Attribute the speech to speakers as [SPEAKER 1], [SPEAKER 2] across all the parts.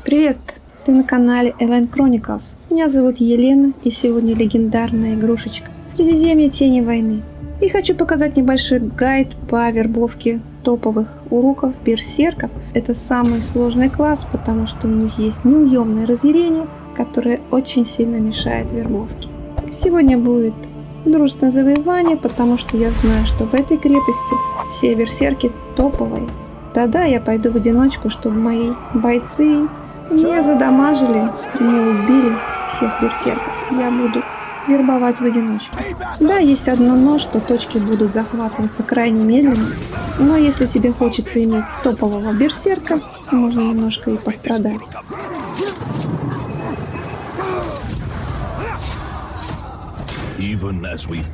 [SPEAKER 1] Привет! Ты на канале Элен Chronicles. Меня зовут Елена, и сегодня легендарная игрушечка Средиземье Тени Войны. И хочу показать небольшой гайд по вербовке топовых уруков берсерков. Это самый сложный класс, потому что у них есть неуемное разъярение, которое очень сильно мешает вербовке. Сегодня будет дружественное завоевание, потому что я знаю, что в этой крепости все берсерки топовые. Тогда я пойду в одиночку, чтобы мои бойцы не задамажили и не убили всех берсерков. Я буду вербовать в одиночку. Да, есть одно но, что точки будут захватываться крайне медленно, но если тебе хочется иметь топового берсерка, можно немножко и пострадать.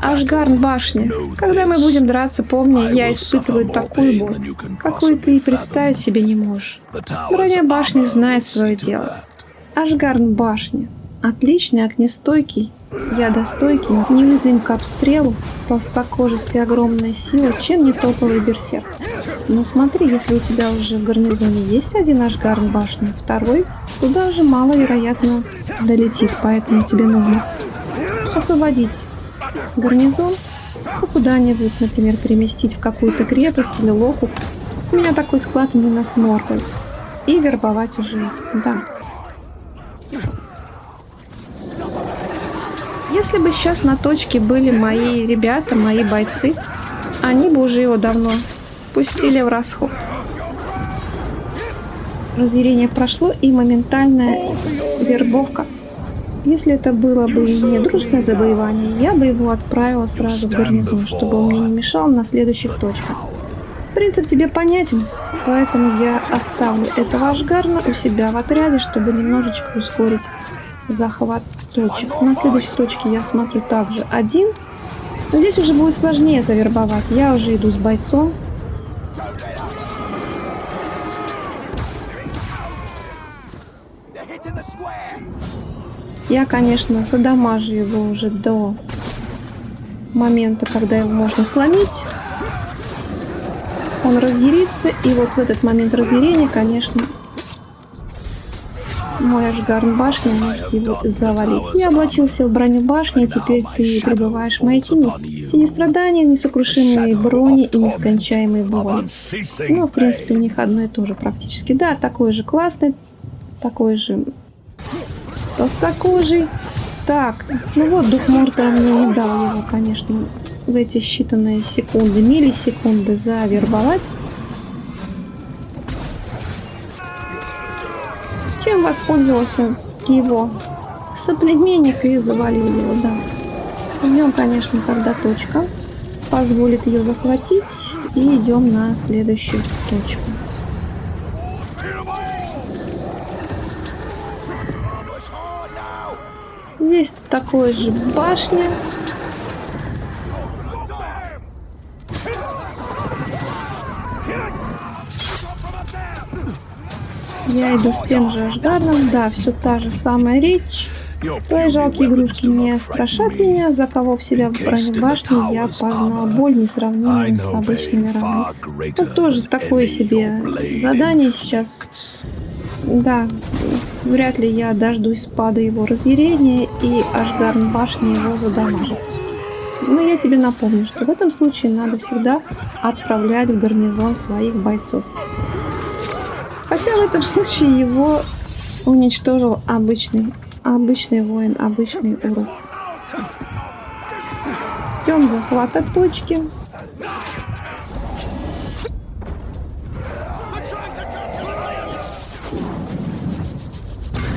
[SPEAKER 1] Ашгарн башня. Когда мы будем драться, помни, я испытываю такую боль, какую ты и представить себе не можешь. Броня башни знает свое дело. Ашгарн башня. Отличный, огнестойкий, ядостойкий, неуязвим к обстрелу, толстокожесть и огромная сила, чем не топовый берсерк. Но смотри, если у тебя уже в гарнизоне есть один Ашгарн башни, второй туда же маловероятно долетит, поэтому тебе нужно освободить гарнизон, куда-нибудь, например, переместить в какую-то крепость или локу. У меня такой склад именно с моркой. И вербовать уже этих, да. Если бы сейчас на точке были мои ребята, мои бойцы, они бы уже его давно пустили в расход. Разъярение прошло и моментальная вербовка. Если это было бы не дружественное завоевание, я бы его отправила сразу в гарнизон, чтобы он мне не мешал на следующих точках. Принцип тебе понятен, поэтому я оставлю этого Ашгарна у себя в отряде, чтобы немножечко ускорить захват точек. На следующей точке я смотрю также один. Но здесь уже будет сложнее завербовать. Я уже иду с бойцом. Я, конечно, задамажу его уже до момента, когда его можно сломить. Он разъярится, и вот в этот момент разъярения, конечно, мой Ашгарн башни может его завалить. Я облачился в броню башни, а теперь ты пребываешь в моей тени. Тени страданий, несокрушимые брони и нескончаемые боли. Ну, в принципе, у них одно и то же практически. Да, такой же классный, такой же толстокожий. Так, ну вот дух Мортора мне не дал его, конечно, в эти считанные секунды, миллисекунды завербовать. Чем воспользовался его соплеменник и завалил его, да. Ждем, конечно, когда точка позволит ее захватить, и идем на следующую точку. Здесь такой же башня. Я иду с тем же Ашгарном. Да, все та же самая речь. Твои жалкие игрушки не страшат меня. Заковав себя в броню башни, я познал боль, несравнимую с обычными ранами. Тут тоже такое себе задание сейчас. Да, вряд ли я дождусь спада его разъярения, и Ашгарн башни его задамажит. Но я тебе напомню, что в этом случае надо всегда отправлять в гарнизон своих бойцов. Хотя в этом случае его уничтожил обычный воин, обычный урок. Ждем захвата точки.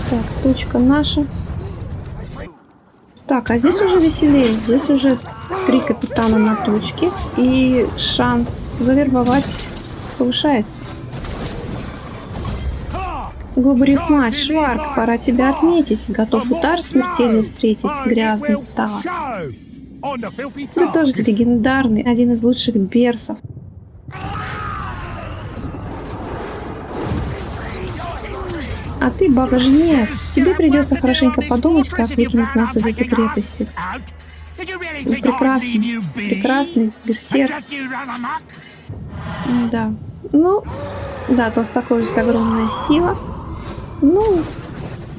[SPEAKER 1] Так, точка наша. Так, а здесь уже веселее. Здесь уже 3 капитана на точке. И шанс завербовать повышается. Губарев мать, Шварк, пора тебя отметить. Готов удар смертельный встретить, грязный так. Ты тоже легендарный, один из лучших берсов. А ты богожнец. Тебе придется хорошенько подумать, как выкинуть нас из этой крепости. Прекрасный, прекрасный берсерк. Да. Ну, да, толстокожесть огромная сила. Ну,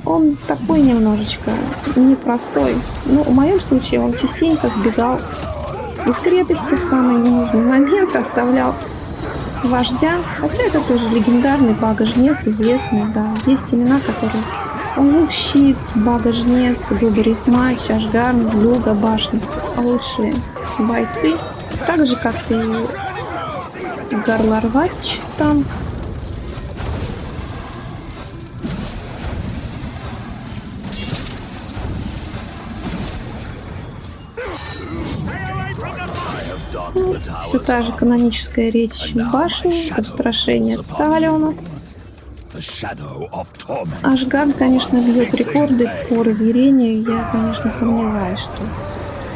[SPEAKER 1] он такой немножечко непростой. Ну, в моем случае он частенько сбегал из крепости в самый ненужный момент, оставлял вождя. Хотя это тоже легендарный бага-жнец, известный, да. Есть имена, которые... Лук-щит, бага-жнец, Губариф-мач, Ашгарн, Люга, башня. Лучшие бойцы. Так же, как и Гарларвач, танк. Ну, все та же каноническая речь башни, устрашение Талиона. Ашгард, конечно, бьет рекорды по разъярению. Я, конечно, сомневаюсь, что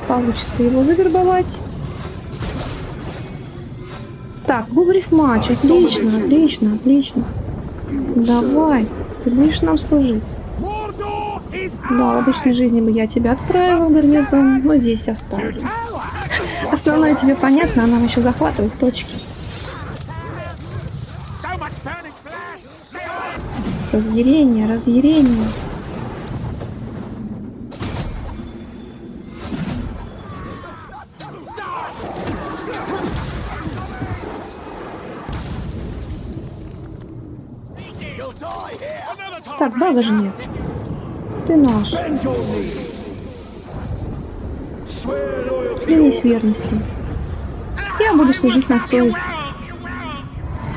[SPEAKER 1] получится его завербовать. Так, Губариф-мач, отлично, отлично, отлично. Давай, ты будешь нам служить. Да, в обычной жизни бы я тебя отправила в гарнизон, но здесь оставлю. Основное тебе понятно, а нам еще захватывать точки. Разъярение, разъярение. Так, бага же нет. Ты наш. Клянись верности. Я буду служить на совесть.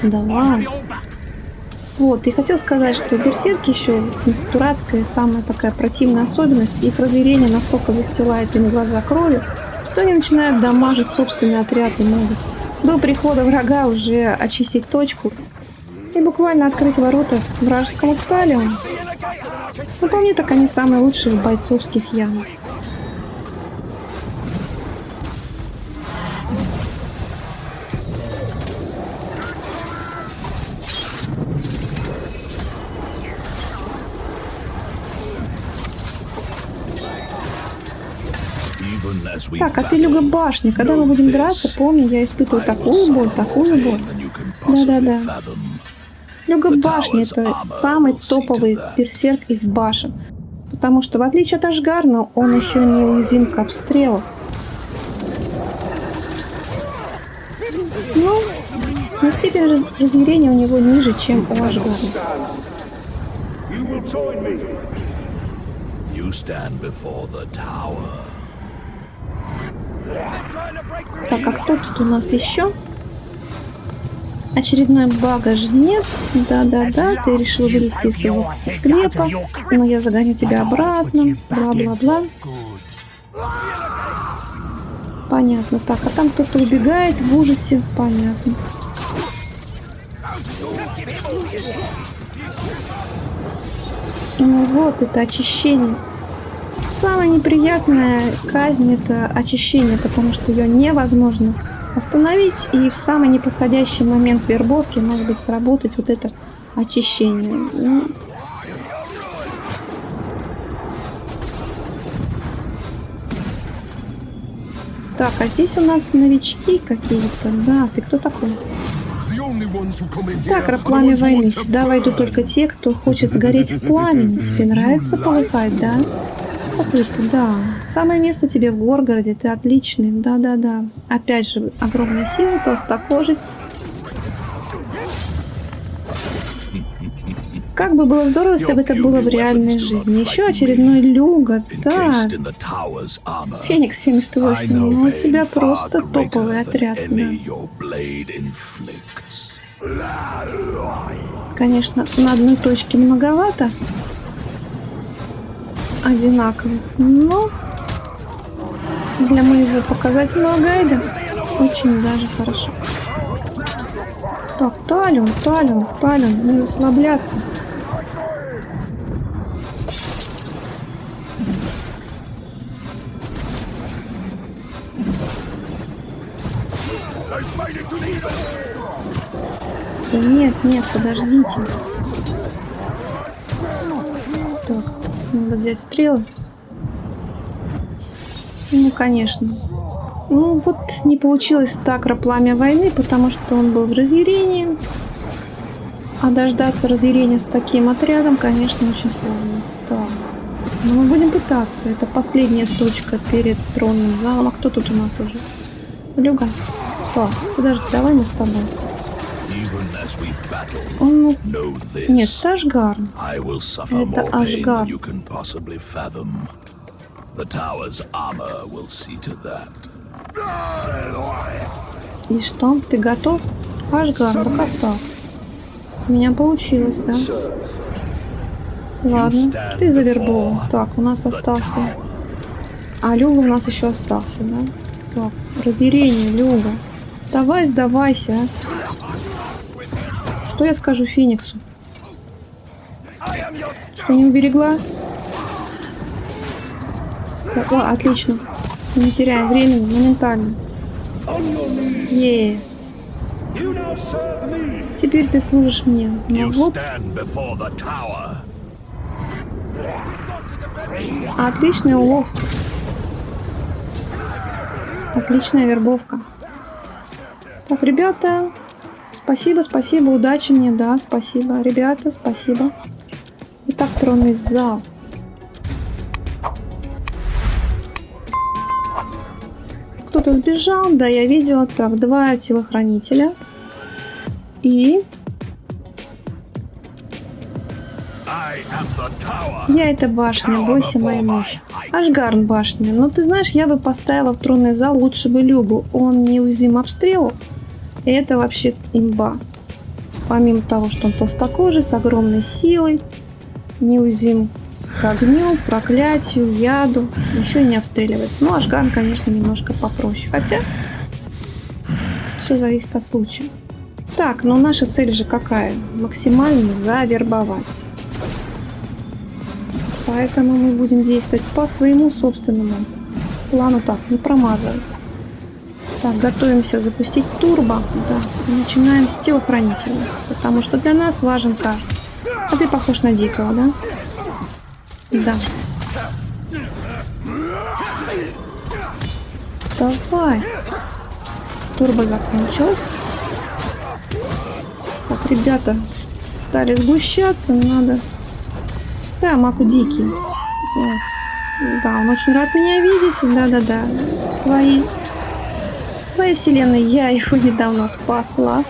[SPEAKER 1] Давай. Вот, и хотел сказать, что берсерки еще дурацкая, самая такая противная особенность. Их разъярение настолько застилает им глаза кровью, что они начинают дамажить собственный отряд и могут до прихода врага уже очистить точку и буквально открыть ворота вражескому Талиону. Но по мне, так они самые лучшие в бойцовских ямах. Так, а ты, Люга башни, когда мы будем драться, помни, я испытываю такую боль, такую боль. Да-да-да. Люга башни — это самый топовый берсерк из башен. Потому что, в отличие от Ашгарна, он еще не уязвим к обстрелу. Ну, но степень разъярения у него ниже, чем у Ашгарна. Так, а кто тут у нас еще? Очередной бага-жнец. Да-да-да, ты решил вылезти из своего склепа, но я загоню тебя обратно. Бла-бла-бла. Понятно. Так, а там кто-то убегает в ужасе. Понятно. Ну вот, это очищение. Самая неприятная казнь — это очищение, потому что ее невозможно остановить, и в самый неподходящий момент вербовки может быть сработать вот это очищение. Так, а здесь у нас новички какие-то. Да, ты кто такой? Так, пламя войны. Сюда войдут только те, кто хочет сгореть в пламени. Тебе нравится полыхать, да? Какой-то, да. Самое место тебе в Горгороде. Ты отличный. Да-да-да. Опять же, огромная сила, толстокожесть. Как бы было здорово, если бы это было в реальной жизни. Еще очередной Люга. Так. Феникс 78. Ну, у тебя просто топовый отряд. Да. Конечно, на одной точке многовато. Одинаково. Но для моего показательного гайда очень даже хорошо. Так, Талион, не расслабляться. Да нет, подождите. Так, надо взять стрелы. Ну, конечно. Ну, вот не получилось так пламя войны, потому что он был в разъярении. А дождаться разъярения с таким отрядом, конечно, очень сложно. Так. Но мы будем пытаться. Это последняя точка перед тронным залом. А кто тут у нас уже? Люга. Так, подожди, давай мы с тобой. Он... Нет, это Ашгарн. Это Ашгарн. И что? Ты готов? Ашгарн, да как так? У меня получилось, да? Ладно, ты завербован. Так, у нас остался... А Люга у нас еще остался, да? Так, разъярение, Люга. Давай, сдавайся, а. Что я скажу Фениксу? Что не уберегла? О, отлично. Не теряем времени, моментально. Есть. Теперь ты служишь мне. Ну вот. Отличный улов. Отличная вербовка. Так, ребята, спасибо, спасибо, удачи мне, да, спасибо. Ребята, спасибо. Итак, тронный зал. Кто-то сбежал, да, я видела. Так, 2 телохранителя. И... Я это башня, бойся моей мощи. Ашгарн башня. Но ты знаешь, я бы поставила в тронный зал лучше бы Люгу. Он неуязвим обстрелу. И это вообще имба. Помимо того, что он толстокожий, с огромной силой, неуязвим к огню, проклятию, яду, еще и не обстреливается. Ну, Ашгарн, конечно, немножко попроще. Хотя, все зависит от случая. Так, но наша цель же какая? Максимально завербовать. Поэтому мы будем действовать по своему собственному плану. Так, не промазывать. Так, готовимся запустить турбо. Да, начинаем с телохранителя. Потому что для нас важен каждый. А ты похож на дикого, да? Да. Давай. Турбо закончилась. Так, ребята стали сгущаться. Надо... Да, Маку дикий. Вот. Да, он очень рад меня видеть. Да-да-да. В своей вселенной я его недавно спасла.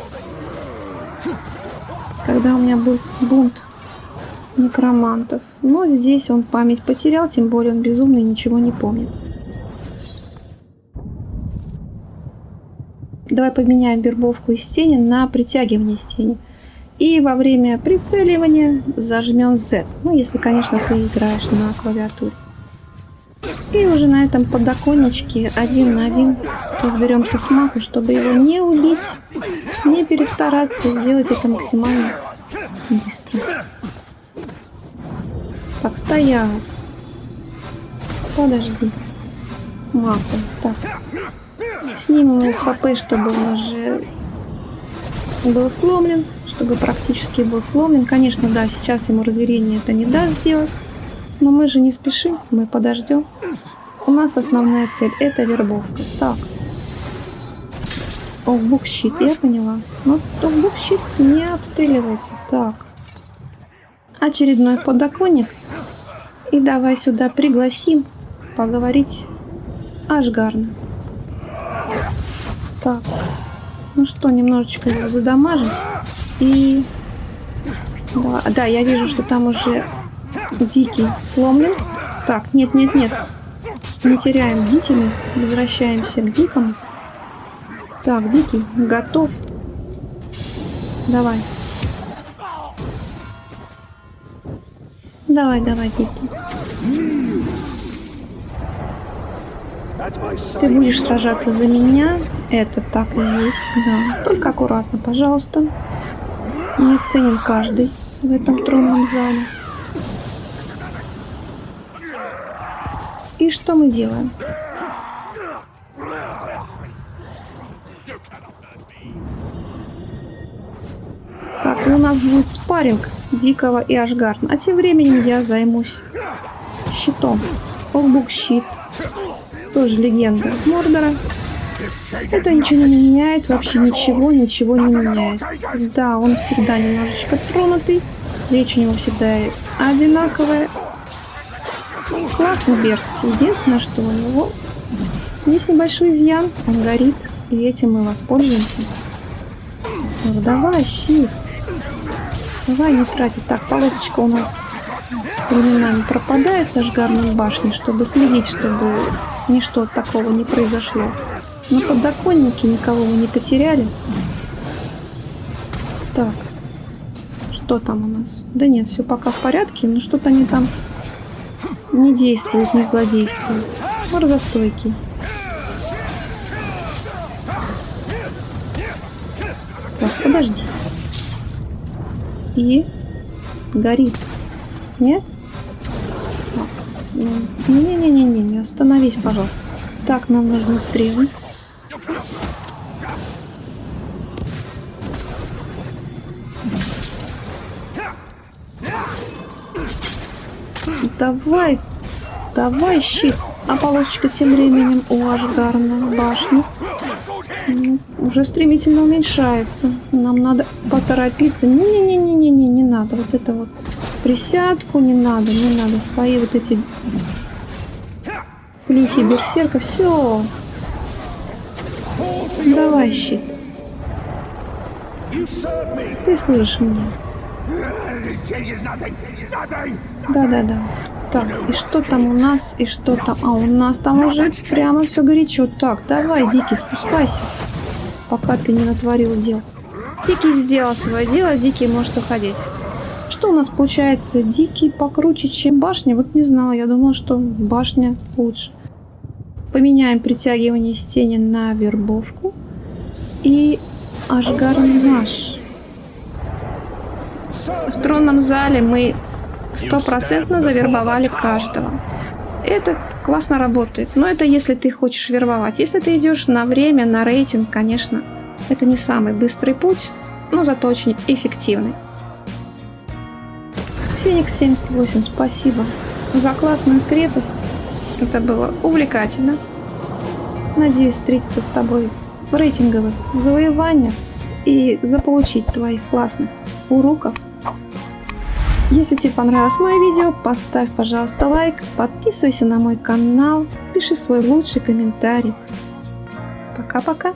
[SPEAKER 1] Когда у меня был бунт некромантов. Но здесь он память потерял, тем более он безумный, ничего не помнит. Давай поменяем вербовку из тени на притягивание из тени. И во время прицеливания зажмем Z. Ну, если, конечно, ты играешь на клавиатуре. И уже на этом подоконничке 1 на 1 разберемся с Маку, чтобы его не убить, не перестараться, сделать это максимально быстро. Так, стоять. Подожди. Маку. Так. Снимем его хп, чтобы он уже был сломлен. Чтобы практически был сломлен. Конечно, да, сейчас ему разъярение это не даст сделать. Но мы же не спешим, мы подождем. У нас основная цель это вербовка. Так. Букщит, я поняла. Но букщит не обстреливается. Так. Очередной подоконник. И давай сюда пригласим поговорить Ашгарна. Так. Ну что, немножечко его задамажить. И... Да, я вижу, что там уже дикий сломлен. Так, нет. Не теряем бдительность. Возвращаемся к дикому. Так, дикий готов. Давай. Давай, дикий. Ты будешь сражаться за меня. Это так и есть, да. Только аккуратно, пожалуйста. Не ценен каждый в этом тронном зале. И что мы делаем? Так, у нас будет спарринг Дикого и Ашгарна. А тем временем я займусь щитом. Олбук щит. Тоже легенда Мордора. Это ничего не меняет, вообще ничего не меняет. Да, он всегда немножечко тронутый, речь у него всегда одинаковая. Классный Берс. Единственное, что у него есть небольшой изъян, он горит, и этим мы воспользуемся. Ну, давай, щит. Давай не тратить. Так, полосочка у нас временами пропадает с Ашгарной башни, чтобы следить, чтобы ничто такого не произошло. На подоконнике никого мы не потеряли. Так, что там у нас? Да нет, все пока в порядке, но что-то они там не действуют, не злодействуют. Морозостойкий. Так, подожди. И горит. Нет? Не-не-не-не, остановись, пожалуйста. Так, нам нужны стрелы. Давай, давай, щит. А полосочка тем временем у Ашгарной башни уже стремительно уменьшается. Нам надо поторопиться. Не-не-не-не-не, не надо. Вот это вот присядку не надо, не надо. Свои вот эти плюхи берсерка. Все. Давай, щит. Ты слышишь меня? Да-да-да. Так, и что там у нас? И что там? А, у нас там уже прямо все горячо. Так, давай, Дикий, спускайся. Пока ты не натворил дел. Дикий сделал свое дело, Дикий может уходить. Что у нас получается? Дикий покруче, чем башня? Вот не знала, я думала, что башня лучше. Поменяем притягивание из тени на вербовку. И Ашгарный наш. В тронном зале мы 100% завербовали каждого. Это классно работает. Но это если ты хочешь вербовать. Если ты идешь на время, на рейтинг, конечно, это не самый быстрый путь, но зато очень эффективный. Феникс 78, спасибо за классную крепость. Это было увлекательно. Надеюсь встретиться с тобой в рейтинговых завоеваниях и заполучить твоих классных уроков. Если тебе понравилось мое видео, поставь, пожалуйста, лайк, подписывайся на мой канал, пиши свой лучший комментарий. Пока-пока.